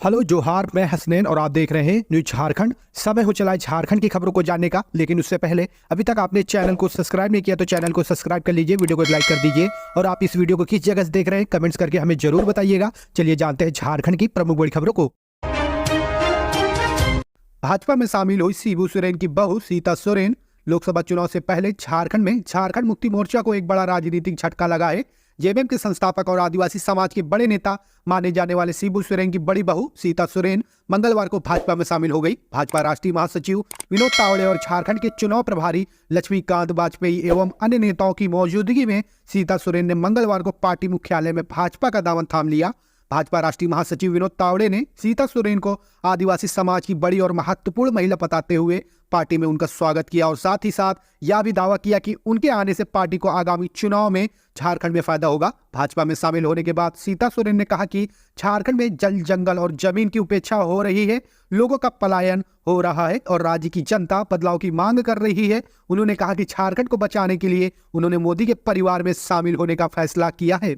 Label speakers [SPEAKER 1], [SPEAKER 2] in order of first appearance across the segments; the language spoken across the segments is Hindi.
[SPEAKER 1] हेलो जोहार, मैं हसनैन और आप देख रहे हैं न्यूज झारखंड। समय हो चला है झारखंड की खबरों को जानने का, लेकिन उससे पहले अभी तक आपने चैनल को सब्सक्राइब नहीं किया तो चैनल को सब्सक्राइब कर लीजिए, वीडियो को लाइक कर दीजिए और आप इस वीडियो को किस जगह से देख रहे हैं कमेंट्स करके हमें जरूर बताइएगा। चलिए जानते हैं झारखंड की प्रमुख बड़ी खबरों को। भाजपा में शामिल हुई शिबू सोरेन की बहू सीता सोरेन। लोकसभा चुनाव से पहले झारखंड में झारखंड मुक्ति मोर्चा को एक बड़ा राजनीतिक झटका लगा है। जेएमएम के संस्थापक और आदिवासी समाज के बड़े नेता माने जाने वाले शिबू सोरेन की बड़ी बहू सीता सोरेन मंगलवार को भाजपा में शामिल हो गई। भाजपा राष्ट्रीय महासचिव विनोद तावड़े और झारखंड के चुनाव प्रभारी लक्ष्मीकांत वाजपेयी एवं अन्य नेताओं की मौजूदगी में सीता सोरेन ने मंगलवार को पार्टी मुख्यालय में भाजपा का दामन थाम लिया। भाजपा राष्ट्रीय महासचिव विनोद तावड़े ने सीता सोरेन को आदिवासी समाज की बड़ी और महत्वपूर्ण महिला बताते हुए पार्टी में उनका स्वागत किया और साथ ही साथ यह भी दावा किया कि उनके आने से पार्टी को आगामी चुनाव में झारखंड में फायदा होगा। भाजपा में शामिल होने के बाद सीता सोरेन ने कहा कि झारखंड में जल जंगल और जमीन की उपेक्षा हो रही है, लोगों का पलायन हो रहा है और राज्य की जनता बदलाव की मांग कर रही है। उन्होंने कहा कि झारखंड को बचाने के लिए उन्होंने मोदी के परिवार में शामिल होने का फैसला किया है।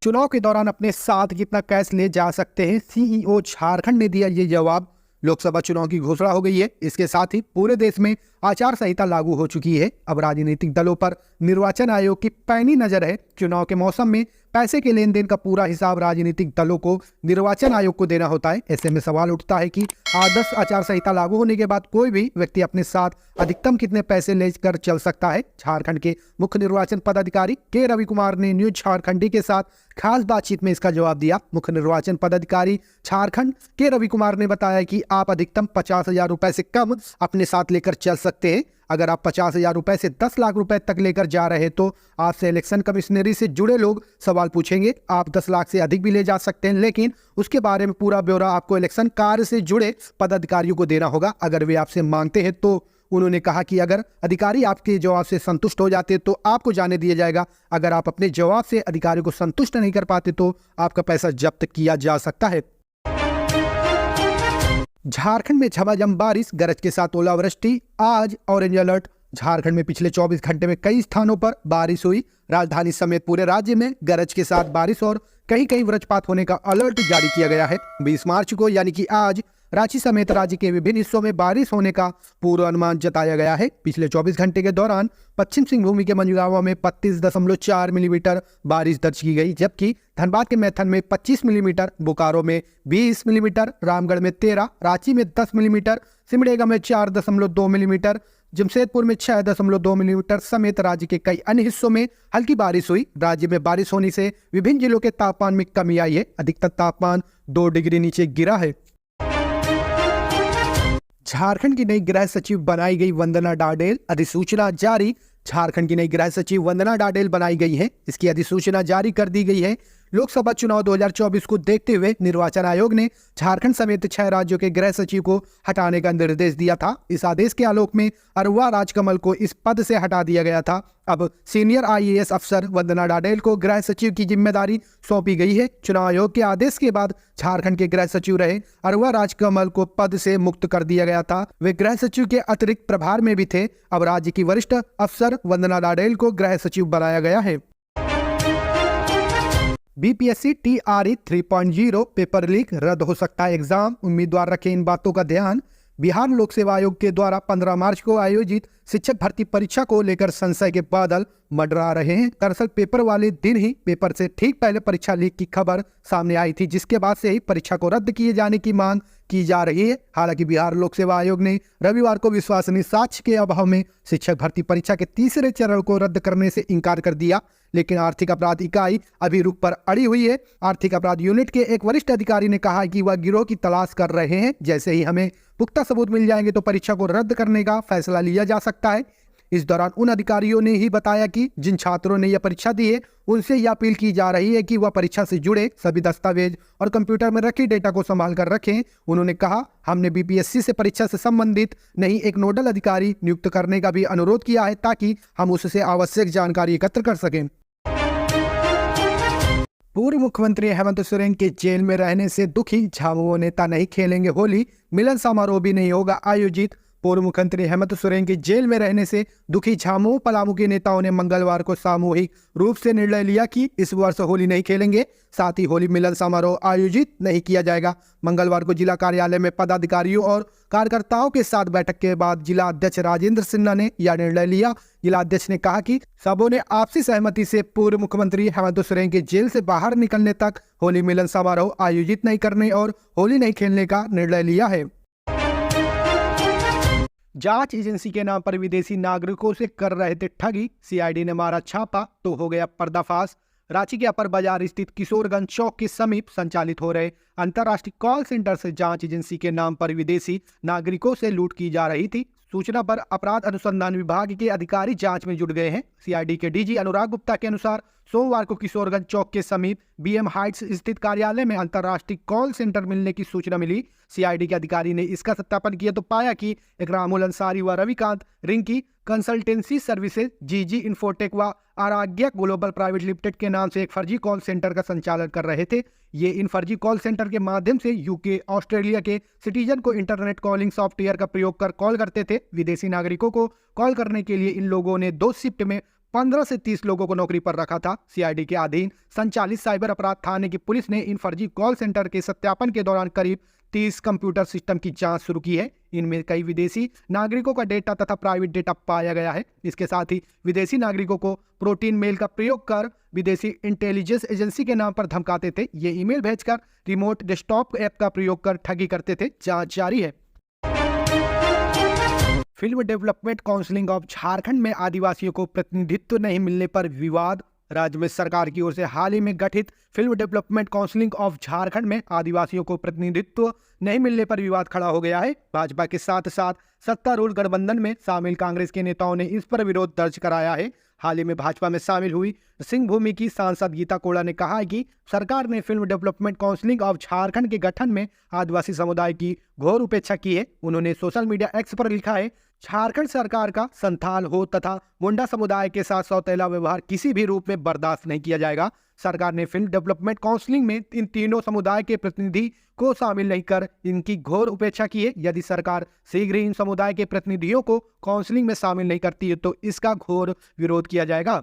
[SPEAKER 1] चुनाव के दौरान अपने साथ कितना कैश ले जा सकते हैं, सीईओ झारखंड ने दिया ये जवाब। लोकसभा चुनाव की घोषणा हो गई है, इसके साथ ही पूरे देश में आचार संहिता लागू हो चुकी है। अब राजनीतिक दलों पर निर्वाचन आयोग की पैनी नजर है। चुनाव के मौसम में पैसे के लेन देन का पूरा हिसाब राजनीतिक दलों को निर्वाचन आयोग को देना होता है। ऐसे में सवाल उठता है कि आदर्श आचार संहिता लागू होने के बाद कोई भी व्यक्ति अपने साथ अधिकतम कितने पैसे लेकर चल सकता है। झारखंड के मुख्य निर्वाचन पदाधिकारी के रवि कुमार ने न्यूज झारखंडी के साथ खास बातचीत में इसका जवाब दिया। मुख्य निर्वाचन पदाधिकारी झारखंड के रवि कुमार ने बताया कि आप अधिकतम 50,000 रुपए से कम अपने साथ लेकर चल सकते हैं। अगर आप 50,000 रुपए से 10 लाख रुपए तक लेकर जा रहे हैं तो आपसे इलेक्शन कमिश्नरी से जुड़े लोग सवाल पूछेंगे। आप 10 लाख से अधिक भी ले जा सकते हैं, लेकिन उसके बारे में पूरा ब्यौरा आपको इलेक्शन कार्य से जुड़े पदाधिकारियों को देना होगा अगर वे आपसे मांगते हैं तो। उन्होंने कहा कि अगर अधिकारी आपके जवाब से संतुष्ट हो जाते तो आपको जाने दिया जाएगा। अगर आप अपने जवाब से अधिकारी को संतुष्ट नहीं कर पाते तो आपका पैसा जब्त किया जा सकता है। झारखंड में झमाझम बारिश, गरज के साथ ओलावृष्टि, आज ऑरेंज अलर्ट। झारखंड में पिछले 24 घंटे में कई स्थानों पर बारिश हुई। राजधानी समेत पूरे राज्य में गरज के साथ बारिश और कहीं कहीं वज्रपात होने का अलर्ट जारी किया गया है। 20 मार्च को यानी कि आज रांची समेत राज्य के विभिन्न हिस्सों में बारिश होने का पूर्वानुमान जताया गया है। पिछले 24 घंटे के दौरान पश्चिम सिंहभूम के मंझगांव में 32.4 मिलीमीटर बारिश दर्ज की गई, जबकि धनबाद के मैथन में 25 मिलीमीटर, बोकारो में 20 मिलीमीटर, रामगढ़ में 13, रांची में 10 मिलीमीटर, सिमडेगा में 4.2 मिलीमीटर, जमशेदपुर में 6.2 मिलीमीटर समेत राज्य के कई अन्य हिस्सों में हल्की बारिश हुई। राज्य में बारिश होने से विभिन्न जिलों के तापमान में कमी आई है। अधिकतम तापमान 2 डिग्री नीचे गिरा है। झारखंड की नई गृह सचिव बनाई गई वंदना डाडेल, अधिसूचना जारी। झारखंड की नई गृह सचिव वंदना डाडेल बनाई गई है, इसकी अधिसूचना जारी कर दी गई है। लोकसभा चुनाव 2024 को देखते हुए निर्वाचन आयोग ने झारखंड समेत 6 राज्यों के गृह सचिव को हटाने का निर्देश दिया था। इस आदेश के आलोक में अरवा राजकमल को इस पद से हटा दिया गया था। अब सीनियर आईएएस अफसर वंदना डाडेल को गृह सचिव की जिम्मेदारी सौंपी गई है। चुनाव आयोग के आदेश के बाद झारखंड के गृह सचिव रहे अरवा राजकमल को पद से मुक्त कर दिया गया था। वे गृह सचिव के अतिरिक्त प्रभार में भी थे। अब राज्य की वरिष्ठ अफसर वंदना डाडेल को गृह सचिव बनाया गया है। बीपीएससी टीआरई 3.0 पेपर लीक, रद्द हो सकता है एग्जाम, उम्मीदवार रखें इन बातों का ध्यान। बिहार लोक सेवा आयोग के द्वारा 15 मार्च को आयोजित शिक्षक भर्ती परीक्षा को लेकर संशय के बादल मंडरा रहे हैं। दरअसल पेपर वाले दिन ही पेपर से ठीक पहले परीक्षा लीक की खबर सामने आई थी, जिसके बाद से ही परीक्षा को रद्द किए जाने की मांग की जा रही है। हालांकि बिहार लोक सेवा आयोग ने रविवार को विश्वसनीय साक्ष्य के अभाव में शिक्षक भर्ती परीक्षा के तीसरे चरण को रद्द करने से इनकार कर दिया, लेकिन आर्थिक अपराध इकाई अभी रुख पर अड़ी हुई है। आर्थिक अपराध यूनिट के एक वरिष्ठ अधिकारी ने कहा कि वह गिरोह की तलाश कर रहे हैं। जैसे ही हमें पुख्ता सबूत मिल जाएंगे तो परीक्षा को रद्द करने का फैसला लिया जा सकता है। इस दौरान उन अधिकारियों ने ही बताया कि जिन छात्रों ने यह परीक्षा दी है उनसे यह अपील की जा रही है कि वह परीक्षा से जुड़े सभी दस्तावेज और कंप्यूटर में रखी डेटा को संभाल कर रखें। उन्होंने कहा, हमने बीपीएससी से परीक्षा से संबंधित नहीं एक नोडल अधिकारी नियुक्त करने का भी अनुरोध किया है ताकि हम उससे आवश्यक जानकारी एकत्र कर सकें। पूर्व मुख्यमंत्री हेमंत सोरेन के जेल में रहने से दुखी झामुमो नेता नहीं खेलेंगे होली, मिलन समारोह भी नहीं होगा आयोजित। पूर्व मुख्यमंत्री हेमंत सोरेन के जेल में रहने से दुखी झामुमो पलामू के नेताओं ने मंगलवार को सामूहिक रूप से निर्णय लिया कि इस वर्ष होली नहीं खेलेंगे, साथ ही होली मिलन समारोह आयोजित नहीं किया जाएगा। मंगलवार को जिला कार्यालय में पदाधिकारियों और कार्यकर्ताओं के साथ बैठक के बाद जिला अध्यक्ष राजेंद्र सिन्हा ने यह निर्णय लिया। जिला अध्यक्ष ने कहा कि सबों ने आपसी सहमति से पूर्व मुख्यमंत्री हेमंत सोरेन के जेल से बाहर निकलने तक होली मिलन समारोह आयोजित नहीं करने और होली नहीं खेलने का निर्णय लिया है। जांच एजेंसी के नाम पर विदेशी नागरिकों से कर रहे थे ठगी, सीआईडी ने मारा छापा तो हो गया पर्दाफाश। रांची के अपर बाजार स्थित किशोरगंज चौक के समीप संचालित हो रहे अंतर्राष्ट्रीय कॉल सेंटर से जांच एजेंसी के नाम पर विदेशी नागरिकों से लूट की जा रही थी। सूचना पर अपराध अनुसंधान विभाग के अधिकारी जांच में जुट गए हैं। सीआईडी के डीजी अनुराग गुप्ता के अनुसार सोमवार को किशोरगंज चौक के समीप बीएम हाइट्स स्थित कार्यालय में अंतर्राष्ट्रीय कॉल सेंटर मिलने की सूचना मिली। सीआईडी के अधिकारी ने इसका सत्यापन किया तो पाया कि इकरामुल अंसारी व रविकांत रिंकी कंसल्टेंसी सर्विसेज जीजी इन्फोटेक व आराग्या ग्लोबल प्राइवेट लिमिटेड के नाम से एक फर्जी कॉल सेंटर का संचालन कर रहे थे। ये इन फर्जी कॉल सेंटर के माध्यम से यूके ऑस्ट्रेलिया के सिटीजन को इंटरनेट कॉलिंग सॉफ्टवेयर का प्रयोग कर कॉल करते थे। विदेशी नागरिकों को कॉल करने के लिए इन लोगों ने 2 शिफ्ट में 15 से 30 लोगों को नौकरी पर रखा था। सीआईडी के अधीन संचालित साइबर अपराध थाने की पुलिस ने इन फर्जी कॉल सेंटर के सत्यापन के दौरान करीब 30 कंप्यूटर सिस्टम की जांच शुरू की है। इनमें कई विदेशी नागरिकों का डेटा तथा प्राइवेट डेटा पाया गया है। इसके साथ ही विदेशी नागरिकों को प्रोटीन मेल का प्रयोग कर विदेशी इंटेलिजेंस एजेंसी के नाम पर धमकाते थे। ये ईमेल भेजकर रिमोट डेस्कटॉप ऐप का प्रयोग कर ठगी करते थे। जांच जारी है। Film development council of Jharkhand में आदिवासियों को प्रतिनिधित्व नहीं मिलने पर विवाद। राज्य में सरकार की ओर से हाल ही में गठित film development council of Jharkhand में आदिवासियों को प्रतिनिधित्व नहीं मिलने पर विवाद खड़ा हो गया है। भाजपा के साथ साथ सत्तारूढ़ गठबंधन में शामिल कांग्रेस के नेताओं ने इस पर विरोध दर्ज कराया है। हाल ही में भाजपा में शामिल हुई सिंहभूमि की सांसद गीता कोड़ा ने कहा है कि सरकार ने film development council of Jharkhand के गठन में आदिवासी समुदाय की घोर उपेक्षा की है। उन्होंने सोशल मीडिया एक्स पर लिखा है, झारखंड सरकार का संथाल हो तथा मुंडा समुदाय के साथ सौतेला व्यवहार किसी भी रूप में बर्दाश्त नहीं किया जाएगा। सरकार ने फिल्म डेवलपमेंट काउंसिल में इन तीनों समुदाय के प्रतिनिधि को शामिल नहीं कर इनकी घोर उपेक्षा की है। यदि सरकार शीघ्र ही इन समुदाय के प्रतिनिधियों को काउंसिल में शामिल नहीं करती है तो इसका घोर विरोध किया जाएगा।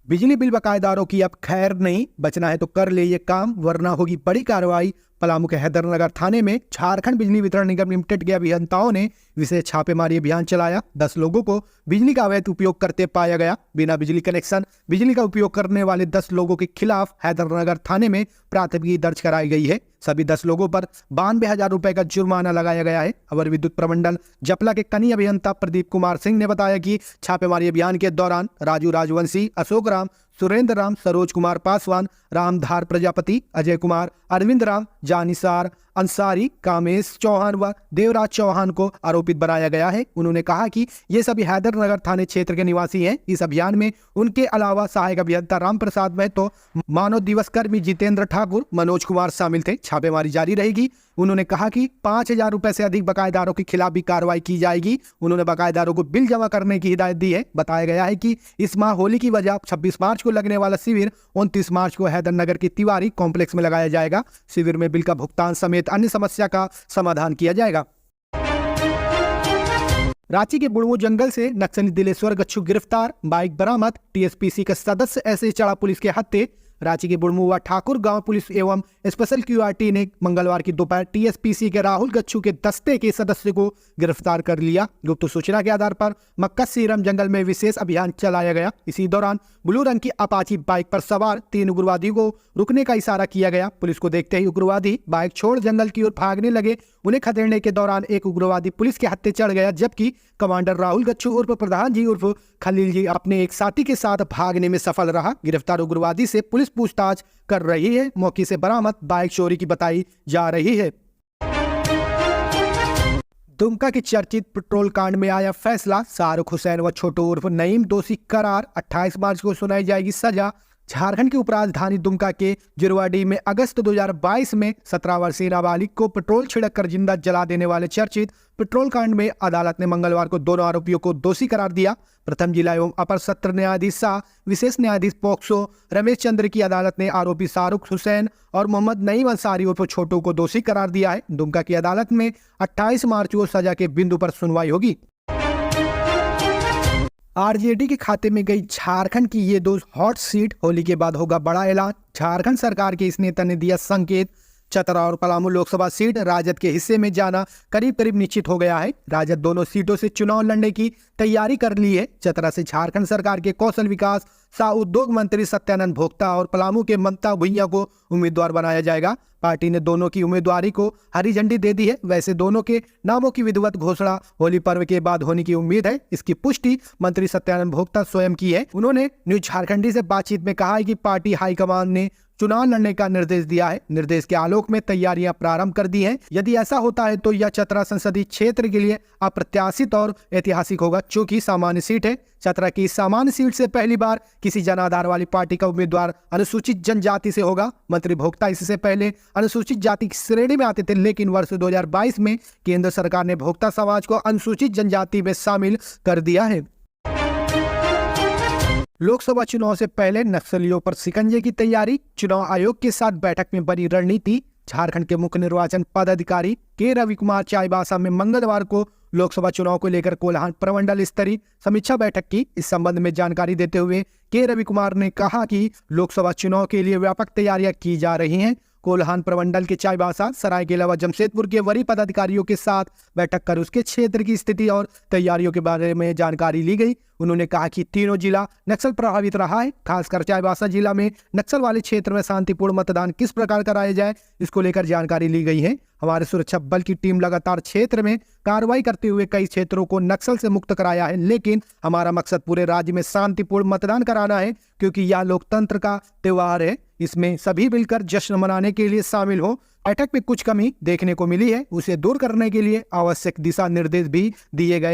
[SPEAKER 1] बिजली बिल बकायेदारों की अब खैर नहीं, बचना है तो कर ले ये काम वरना होगी बड़ी कार्रवाई। पलामू के हैदरनगर थाने में झारखंड बिजली वितरण निगम लिमिटेड के अभियंताओं ने विशेष छापेमारी अभियान चलाया। 10 लोगों को बिजली का अवैध उपयोग करते पाया गया। बिना बिजली कनेक्शन बिजली का उपयोग करने वाले 10 लोगों के खिलाफ हैदरनगर थाने में प्राथमिकी दर्ज कराई गई है। सभी 10 लोगों पर 92,000 रुपए का जुर्माना लगाया गया है। अवर विद्युत प्रमंडल जपला के कनी अभियंता प्रदीप कुमार सिंह ने बताया कि छापेमारी अभियान के दौरान राजू राजवंशी, अशोक राम, सुरेंद्र राम, सरोज कुमार पासवान, रामधार प्रजापति, अजय कुमार, अरविंद राम, जानिसार अंसारी, कामेश चौहान व देवराज चौहान को आरोपित बनाया गया है। उन्होंने कहा कि ये सभी हैदरनगर थाने क्षेत्र के निवासी हैं। इस अभियान में उनके अलावा सहायक अभियंता राम प्रसाद महतो, मानव दिवस कर्मी जितेंद्र ठाकुर, मनोज कुमार शामिल थे। छापेमारी जारी रहेगी। उन्होंने कहा कि 5,000 रुपए से अधिक बकायेदारों के खिलाफ भी कार्रवाई की जाएगी। उन्होंने बकायेदारों को बिल जमा करने की हिदायत दी है। बताया गया है कि इस माह होली की वजह 26 मार्च को लगने वाला शिविर 29 मार्च को हैदरनगर की तिवारी कॉम्प्लेक्स में लगाया जाएगा। शिविर में बिल का भुगतान समेत अन्य समस्या का समाधान किया जाएगा। रांची के बुढ़मू जंगल से नक्सली दिलेश्वर गच्छू गिरफ्तार, बाइक बरामद, टीएसपीसी के सदस्य ऐसे चढ़ा पुलिस के हत्थे। रांची के बुढ़मू व ठाकुर गांव पुलिस एवं स्पेशल क्यूआरटी ने मंगलवार की दोपहर टीएसपीसी के राहुल गच्छू के दस्ते के सदस्य को गिरफ्तार कर लिया। गुप्त सूचना के आधार पर मक्का सीरम जंगल में विशेष अभियान चलाया गया। इसी दौरान ब्लू रंग की अपाची बाइक पर सवार 3 उग्रवादियों को रुकने का इशारा किया गया। पुलिस को देखते ही उग्रवादी बाइक छोड़ जंगल की ओर भागने लगे। उन्हें खदेड़ने के दौरान एक उग्रवादी पुलिस के हत्थे चढ़ गया, जबकि कमांडर राहुल गच्छू उर्फ प्रधान जी उर्फ खलील जी अपने एक साथी के साथ भागने में सफल रहा। गिरफ्तार उग्रवादी से पुलिस पूछताछ कर रही है। मौके से बरामद बाइक चोरी की बताई जा रही है। दुमका के चर्चित पेट्रोल कांड में आया फैसला, शाहरुख हुसैन व छोटू उर्फ नईम दोषी करार। 28 मार्च को सुनाई जाएगी सजा। झारखंड की उपराजधानी दुमका के जिरवाडी में अगस्त 2022 में 17 वर्षीय नाबालिग को पेट्रोल छिड़क कर जिंदा जला देने वाले चर्चित पेट्रोल कांड में अदालत ने मंगलवार को दोनों आरोपियों को दोषी करार दिया। प्रथम जिला एवं अपर सत्र न्यायाधीश शाह, विशेष न्यायाधीश पोक्सो रमेश चंद्र की अदालत ने आरोपी शाहरुख हुसैन और मोहम्मद नईम अंसारी उर्फ छोटू को दोषी करार दिया है। दुमका की अदालत में 28 मार्च को सजा के बिंदु पर सुनवाई होगी। आरजेडी के खाते में गई झारखंड की ये 2 हॉट सीट, होली के बाद होगा बड़ा ऐलान। झारखंड सरकार के इस नेता ने दिया संकेत, चतरा और पलामू लोकसभा सीट राजद के हिस्से में जाना करीब करीब निश्चित हो गया है। राजद दोनों सीटों से चुनाव लड़ने की तैयारी कर ली है। चतरा से झारखंड सरकार के कौशल विकास सह उद्योग मंत्री सत्यानंद भोक्ता और पलामू के ममता भुइयां को उम्मीदवार बनाया जाएगा। पार्टी ने दोनों की उम्मीदवारी को हरी झंडी दे दी है। वैसे दोनों के नामों की विधिवत घोषणा होली पर्व के बाद होने की उम्मीद है। इसकी पुष्टि मंत्री सत्यानंद भोक्ता स्वयं की है। उन्होंने न्यूज झारखंडी से बातचीत में कहा है कि पार्टी हाईकमान ने चुनाव लड़ने का निर्देश दिया है। निर्देश के आलोक में तैयारियां प्रारंभ कर दी हैं। यदि ऐसा होता है तो यह चतरा संसदीय क्षेत्र के लिए अप्रत्याशित और ऐतिहासिक होगा, चूंकि सामान्य सीट है। चतरा की सामान्य सीट से पहली बार किसी जन आधार वाली पार्टी का उम्मीदवार अनुसूचित जनजाति से होगा। मंत्री भोक्ता इससे पहले अनुसूचित जाति की श्रेणी में आते थे, लेकिन वर्ष 2022 में केंद्र सरकार ने भोक्ता समाज को अनुसूचित जनजाति में शामिल कर दिया है। लोकसभा चुनाव से पहले नक्सलियों पर शिकंजे की तैयारी, चुनाव आयोग के साथ बैठक में बनी रणनीति। झारखंड के मुख्य निर्वाचन पदाधिकारी के रवि कुमार चाईबासा में मंगलवार को लोकसभा चुनाव को लेकर कोल्हान प्रमंडल स्तरीय समीक्षा बैठक की। इस संबंध में जानकारी देते हुए के रवि कुमार ने कहा कि लोकसभा चुनाव के लिए व्यापक तैयारियां की जा रही हैं। कोल्हान प्रमंडल के चाईबासा, सरायकेला व जमशेदपुर के वरीय पदाधिकारियों के साथ बैठक कर उसके क्षेत्र की स्थिति और तैयारियों के बारे में जानकारी ली गई। उन्होंने कहा कि तीनों जिला नक्सल प्रभावित रहा है। खासकर चाईबासा जिला में नक्सल वाले क्षेत्र में शांतिपूर्ण मतदान किस प्रकार कराया जाए, इसको लेकर जानकारी ली गई है। हमारे सुरक्षा बल की टीम लगातार क्षेत्र में कार्रवाई करते हुए कई क्षेत्रों को नक्सल से मुक्त कराया है, लेकिन हमारा मकसद पूरे राज्य में शांतिपूर्ण मतदान कराना है, क्योंकि यह लोकतंत्र का त्योहार है। इसमें सभी मिलकर जश्न मनाने के लिए शामिल हो। बैठक में कुछ कमी देखने को मिली है, उसे दूर करने के लिए आवश्यक दिशा निर्देश भी दिए गए हैं।